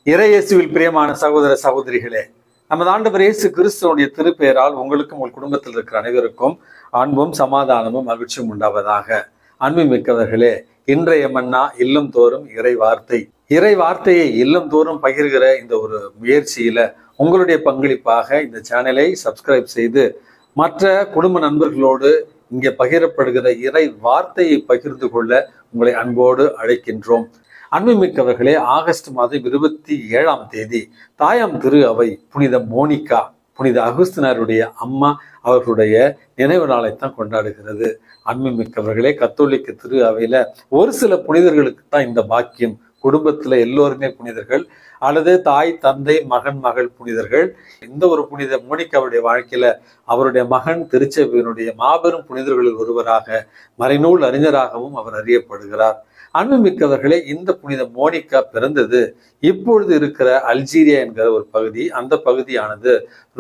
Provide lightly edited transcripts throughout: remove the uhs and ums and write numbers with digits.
இறையேசுவில் பிரியமான சகோதர சகோதரிகளே, நமது ஆண்டவர் இயேசு கிறிஸ்துவனுடைய திருப்பெயரால் உங்களுக்கும் உங்கள் குடும்பத்தில் இருக்கிற அனைவருக்கும் அன்பும் சமாதானமும் மகிழ்ச்சியும் உண்டாவதாக. அன்பு மிக்கவர்களே, இன்றைய மன்னா இல்லம் தோறும் இறை வார்த்தை. இறை வார்த்தையை இல்லம் தோறும் பகிர்கிற இந்த ஒரு முயற்சியில உங்களுடைய பங்களிப்பாக இந்த சேனலை சப்ஸ்கிரைப் செய்து மற்ற குடும்ப நண்பர்களோடு இங்கே பகிரப்படுகிற இறை வார்த்தையை பகிர்ந்து கொள்ள உங்களை அன்போடு அழைக்கின்றோம். அன்புமிக்கவர்களே, ஆகஸ்ட் மாதம் 27ஆம் தேதி தாயாம் திரு அவை புனித மோனிகா, புனித அகுஸ்தினாருடைய அம்மா அவர்களுடைய நினைவு நாளைத்தான் கொண்டாடுகிறது. அன்புமிக்கவர்களே, கத்தோலிக்க திரு அவையில ஒரு சில புனிதர்களுக்கு தான் இந்த பாக்கியம். குடும்பத்துல எல்லோருமே புனிதர்கள், அல்லது தாய் தந்தை மகன் மகள் புனிதர்கள். இந்த ஒரு புனித மோனிகாவுடைய வாழ்க்கையில அவருடைய மகன் திருச்சபையினுடைய மாபெரும் புனிதர்களில் ஒருவராக, மறைநூல் அறிஞராகவும் அவர் அறியப்படுகிறார். அன்புமிக்கவர்களே, இந்த புனித மோனிகா பிறந்தது இப்பொழுது இருக்கிற அல்ஜீரியா என்கிற ஒரு பகுதி. அந்த பகுதியானது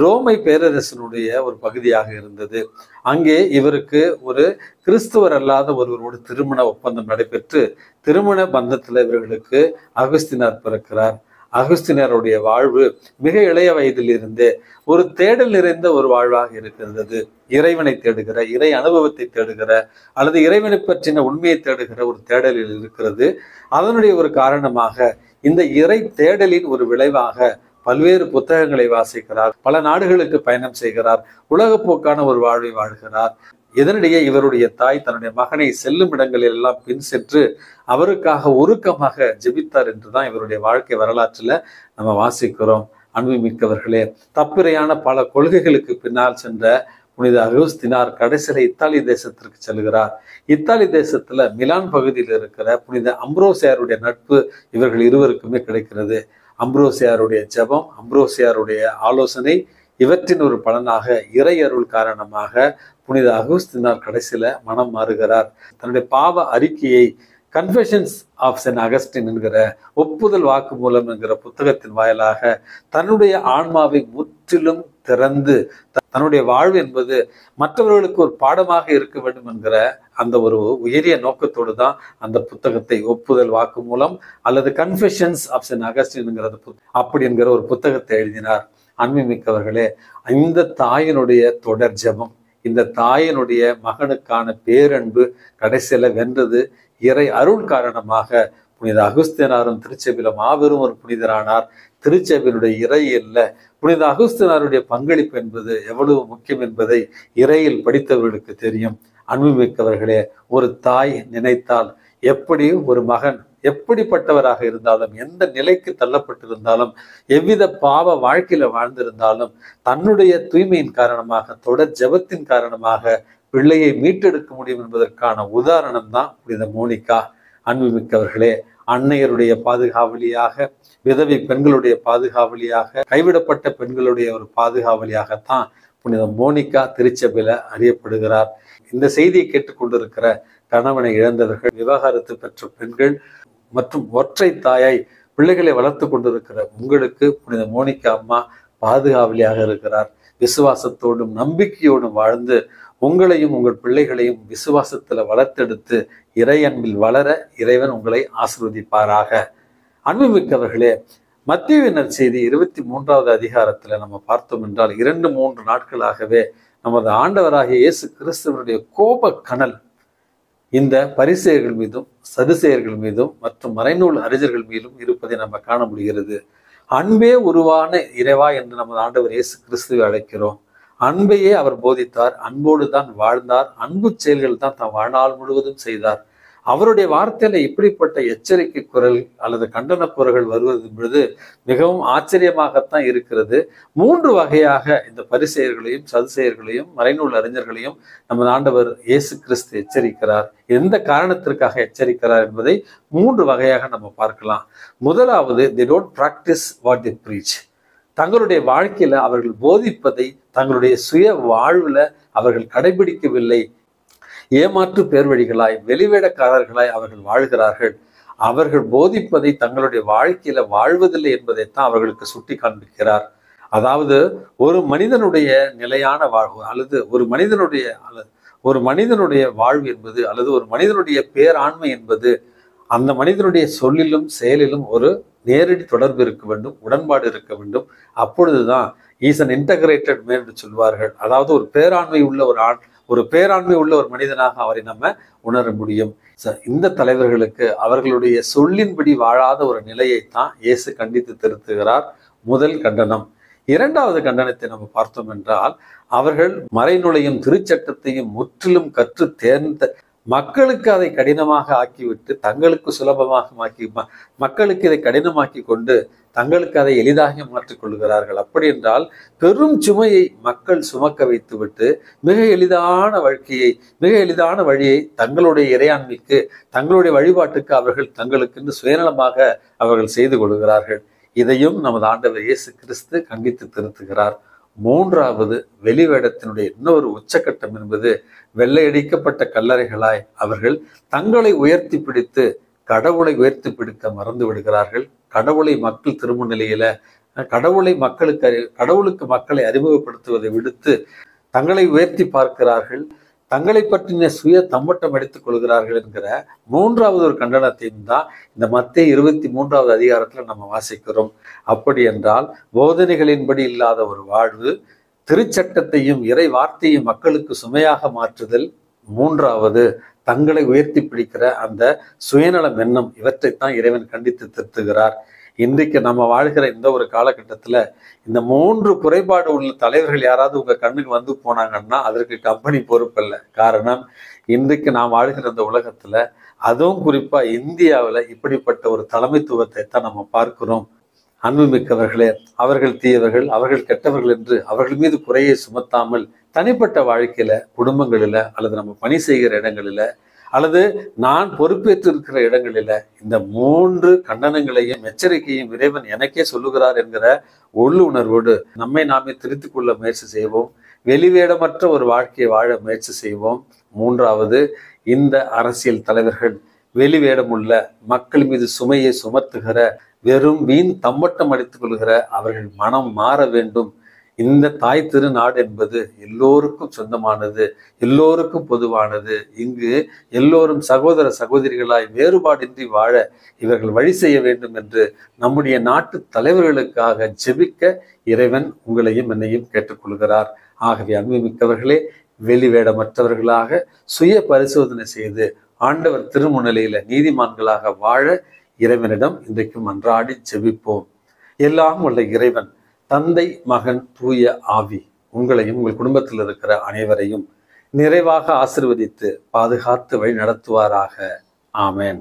ரோமை பேரரசனுடைய ஒரு பகுதியாக இருந்தது. அங்கே இவருக்கு ஒரு கிறிஸ்துவர் அல்லாத ஒருவரோடு திருமண ஒப்பந்தம் நடைபெற்று திருமண பந்தத்தில் இவர்களுக்கு அகுஸ்தினார் பிறக்கிறார். அகுஸ்தினாருடைய வாழ்வு மிக இளைய வயதில் இருந்தே ஒரு தேடல் நிறைந்த ஒரு வாழ்வாக இருக்கிறது. இறைவனை தேடுகிற, இறை அனுபவத்தை தேடுகிற, அல்லது இறைவனை பற்றின உண்மையை தேடுகிற ஒரு தேடலில் இருக்கிறது. அதனுடைய ஒரு காரணமாக இந்த இறை தேடலின் ஒரு விளைவாக பல்வேறு புத்தகங்களை வாசிக்கிறார், பல நாடுகளுக்கு பயணம் செய்கிறார், உலகப்போக்கான ஒரு வாழ்வை வாழ்கிறார். இதனிடையே இவருடைய தாய் தன்னுடைய மகனை செல்லும் இடங்களில் எல்லாம் பின் சென்று அவருக்காக உருக்கமாக ஜெபித்தார் என்றுதான் இவருடைய வாழ்க்கை வரலாற்றுல நம்ம வாசிக்கிறோம். அன்புமிக்கவர்களே, தப்பிரையான பல கொள்கைகளுக்கு பின்னால் சென்ற புனித அகுஸ்தினார் கடைசியில இத்தாலி தேசத்திற்கு செல்கிறார். இத்தாலி தேசத்துல மிலான் பகுதியில் இருக்கிற புனித அம்ப்ரோசியாருடைய நட்பு இவர்கள் இருவருக்குமே கிடைக்கிறது. அம்ப்ரோசியாருடைய ஜெபம், அம்ப்ரோசியாருடைய ஆலோசனை, இவற்றின் ஒரு பலனாக இறை அருள் காரணமாக புனித அகுஸ்தினார் கடைசியில மனம் மாறுகிறார். தன்னுடைய பாவ அறிக்கையை கன்ஃபெஷன்ஸ் ஆஃப் சென்ட் அகஸ்டின் என்கிற ஒப்புதல் வாக்குமூலம் என்கிற புத்தகத்தின் வாயிலாக தன்னுடைய ஆன்மாவை முற்றிலும் திறந்து தன்னுடைய வாழ்வு என்பது மற்றவர்களுக்கு ஒரு பாடமாக இருக்க வேண்டும் என்கிற அந்த ஒரு உயரிய நோக்கத்தோடு தான் அந்த புத்தகத்தை, ஒப்புதல் வாக்குமூலம் அல்லது கன்ஃபெஷன்ஸ் ஆஃப் சென்ட் அகஸ்டின் என்கிறது அப்படி என்கிற ஒரு புத்தகத்தை எழுதினார். அன்புமிக்கவர்களே, இந்த தாயினுடைய தொடர் ஜெபம், இந்த தாயினுடைய மகனுக்கான பேரன்பு கடைசியில வென்றது இறை அருள் காரணமாக புனித அகுஸ்தினாரும் திருச்சபையில மாபெரும் ஒரு புனிதரானார். திருச்சபையினுடைய இறையில்ல புனித அகுஸ்தினாருடைய பங்களிப்பு என்பது எவ்வளவு முக்கியம் என்பதை இறையில் படித்தவர்களுக்கு தெரியும். அன்புமிக்கவர்களே, ஒரு தாய் நினைத்தால் எப்படி ஒரு மகன் எப்படிப்பட்டவராக இருந்தாலும், எந்த நிலைக்கு தள்ளப்பட்டிருந்தாலும், எவ்வித பாவ வாழ்க்கையில வாழ்ந்திருந்தாலும், தன்னுடைய தூய்மையின் காரணமாக, தொடர் ஜெபத்தின் காரணமாக பிள்ளையை மீட்டெடுக்க முடியும் என்பதற்கான உதாரணம் தான் புனித மோனிகா. அன்புமிக்கவர்களே, அன்னையருடைய பாதுகாவலியாக, விதவை பெண்களுடைய பாதுகாவலியாக, கைவிடப்பட்ட பெண்களுடைய ஒரு பாதுகாவலியாகத்தான் புனித மோனிகா திருச்சபையில அறியப்படுகிறார். இந்த செய்தியை கேட்டுக்கொண்டிருக்கிற கணவனை இழந்தவர்கள், விவாகரத்து பெற்ற பெண்கள் மற்றும் ஒற்றை தாயாய் பிள்ளைகளை வளர்த்து கொண்டிருக்கிற உங்களுக்கு புனித மோனிகா அம்மா பாதுகாவலியாக இருக்கிறார். விசுவாசத்தோடும் நம்பிக்கையோடும் வாழ்ந்து உங்களையும் உங்கள் பிள்ளைகளையும் விசுவாசத்துல வளர்த்தெடுத்து இறை அன்பில் வளர இறைவன் உங்களை ஆசீர்வதிப்பாராக. அன்புமிக்கவர்களே, மத்தேயு நற்செய்தி 23வது அதிகாரத்துல நம்ம பார்த்தோம் என்றால் 2-3 நாட்களாகவே நமது ஆண்டவராகிய இயேசு கிறிஸ்துவனுடைய கோப கனல் இந்த பரிசேயர்கள் மீதும் சதுசேயர்கள் மீதும் மற்றும் மறைநூல் அறிஞர்கள் மீதும் இருப்பதை நம்ம காண முடிகிறது. அன்பே உருவான இறைவா என்று நமது ஆண்டவர் இயேசு கிறிஸ்துவை அழைக்கிறோம். அன்பையே அவர் போதித்தார், அன்போடு தான் வாழ்ந்தார், அன்பு செயல்கள் தான் தம் வாழ்நாள் முழுவதும் செய்தார். அவருடைய வார்த்தையில இப்படிப்பட்ட எச்சரிக்கை குரல் அல்லது கண்டன குரல்கள் வருவது என்பது மிகவும் ஆச்சரியமாகத்தான் இருக்கிறது. 3 வகையாக இந்த பரிசேயர்களையும் சதுசேயர்களையும் மறைநூல் அறிஞர்களையும் நமது ஆண்டவர் இயேசு கிறிஸ்து எச்சரிக்கிறார். எந்த காரணத்திற்காக எச்சரிக்கிறார் என்பதை 3 வகையாக நம்ம பார்க்கலாம். முதலாவது, they don't practice what they preach. தங்களுடைய வாழ்க்கையில அவர்கள் போதிப்பதை தங்களுடைய சுய வாழ்வுல அவர்கள் கடைபிடிக்கவில்லை. ஏமாற்று பேர்வழிகளாய், வெளிவேடக்காரர்களாய் அவர்கள் வாழ்கிறார்கள். அவர்கள் போதிப்பதை தங்களுடைய வாழ்க்கையில வாழ்வதில்லை என்பதைத்தான் அவர்களுக்கு சுட்டி காண்பிக்கிறார். அதாவது ஒரு மனிதனுடைய நிலையான வாழ்வு அல்லது ஒரு மனிதனுடைய வாழ்வு என்பது அல்லது ஒரு மனிதனுடைய பேராண்மை என்பது அந்த மனிதனுடைய சொல்லிலும் செயலிலும் ஒரு நேரடி தொடர்பு இருக்க வேண்டும், உடன்பாடு இருக்க வேண்டும். அப்பொழுதுதான் ஈஸ் அன் இன்டகிரேட்டட் மேன் என்று சொல்வார்கள். அதாவது ஒரு பேராண்மை உள்ள ஒரு பேராண்மை உள்ள ஒரு மனிதனாக அவரை நம்ம உணர முடியும். இந்த தலைவர்களுக்கு அவர்களுடைய சொல்லின்படி வாழாத ஒரு நிலையைத்தான் இயேசு கண்டித்து திருத்துகிறார். முதல் கண்டனம். இரண்டாவது கண்டனத்தை நம்ம பார்த்தோம் என்றால், அவர்கள் மறைநுழையும் திருச்சட்டத்தையும் முற்றிலும் கற்று தேர்ந்த மக்களுக்கு அதை கடினமாக ஆக்கிவிட்டு தங்களுக்கு சுலபமாக மக்களுக்கு இதை கடினமாக்கி கொண்டு தங்களுக்கு அதை எளிதாக மாற்றிக் கொள்கிறார்கள். அப்படி என்றால் பெரும் சுமையை மக்கள் சுமக்க வைத்துவிட்டு மிக எளிதான வழியை தங்களுடைய இறையாண்மைக்கு, தங்களுடைய வழிபாட்டுக்கு அவர்கள் தங்களுக்கென்று சுயநலமாக அவர்கள் செய்து கொள்கிறார்கள். இதையும் நமது ஆண்டவர் இயேசு கிறிஸ்து கண்டித்து திருத்துகிறார். மூன்றாவது வெளிவேடத்தினுடைய இன்னொரு உச்சக்கட்டம் என்பது, வெள்ளையடிக்கப்பட்ட கல்லறைகளாய் அவர்கள் தங்களை உயர்த்தி பிடித்து கடவுளை உயர்த்தி பிடிக்க மறந்து விடுகிறார்கள். கடவுளை மக்கள் திருமுன்னிலையில கடவுளுக்கு மக்களை அறிமுகப்படுத்துவதை விடுத்து தங்களை உயர்த்தி பார்க்கிறார்கள், தங்களை பற்றின சுய தம்மட்டம் அடித்துக் கொள்கிறார்கள் என்கிற மூன்றாவது ஒரு கண்டனத்தையும் தான் இந்த மத்தேயு 23வது அதிகாரத்துல நம்ம வாசிக்கிறோம். அப்படி என்றால் போதனைகளின்படி இல்லாத ஒரு வாழ்வு, திருச்சட்டத்தையும் இறை வார்த்தையும் மக்களுக்கு சுமையாக மாற்றுதல், மூன்றாவது தங்களை உயர்த்தி பிடிக்கிற அந்த சுயநலம் எண்ணம், இவற்றைத்தான் இறைவன் கண்டித்து திருத்துகிறார். இன்றைக்கு நம்ம வாழ்கிற இந்த ஒரு காலகட்டத்துல இந்த மூன்று குறைபாடு உள்ள தலைவர்கள் யாராவது உங்க கண்ணுக்கு வந்து போனாங்கன்னா அதற்கு கம்பெனி பொறுப்பல்ல. காரணம், இன்றைக்கு நாம் வாழ்கிற இந்த உலகத்துல, அதுவும் குறிப்பா இந்தியாவில் இப்படிப்பட்ட ஒரு தலைமைத்துவத்தை தான் நம்ம பார்க்கிறோம். அன்புமிக்கவர்களே, அவர்கள் தீயவர்கள், அவர்கள் கெட்டவர்கள் என்று அவர்கள் மீது குறையை சுமத்தாமல் தனிப்பட்ட வாழ்க்கையில, குடும்பங்களில, அல்லது நம்ம பணி செய்கிற இடங்களில, அல்லது நான் பொறுப்பேற்று இருக்கிற இடங்களில இந்த மூன்று கண்டனங்களையும் எச்சரிக்கையும் இறைவன் எனக்கே சொல்லுகிறார் என்கிற உள்ளுணர்வோடு நம்மை நாமே திருத்திக் கொள்ள முயற்சி செய்வோம். வெளிவேடமற்ற ஒரு வாழ்க்கையை வாழ முயற்சி செய்வோம். மூன்றாவது, இந்த அரசியல் தலைவர்கள் வெளிவேடமுள்ள மக்கள் மீது சுமையை சுமத்துகிற, வெறும் வீண் தம்மட்டம் அடித்துக் கொள்கிற அவர்கள் மனம் மாற வேண்டும். இந்த தாய் திருநாடு என்பது எல்லோருக்கும் சொந்தமானது, எல்லோருக்கும் பொதுவானது. இங்கு எல்லோரும் சகோதர சகோதரிகளாய் வேறுபாடின்றி வாழ இவர்கள் வழி செய்ய வேண்டும் என்று நம்முடைய நாட்டு தலைவர்களுக்காக ஜெபிக்க இறைவன் உங்களையும் என்னையும் கேட்டுக்கொள்கிறார். ஆகவே அன்புமிக்கவர்களே, வெளிவேடமற்றவர்களாக சுய பரிசோதனை செய்து ஆண்டவர் திருமுன்னிலையில நீதிமான்களாக வாழ இறைவனிடம் இன்றைக்கும் அன்றாடி ஜெபிப்போம். எல்லாம் உள்ள இறைவன் தந்தை, மகன், தூய ஆவி உங்களையும் உங்கள் குடும்பத்தில் இருக்கிற அனைவரையும் நிறைவாக ஆசீர்வதித்து பாதுகாத்து வழி நடத்துவாராக. ஆமேன்.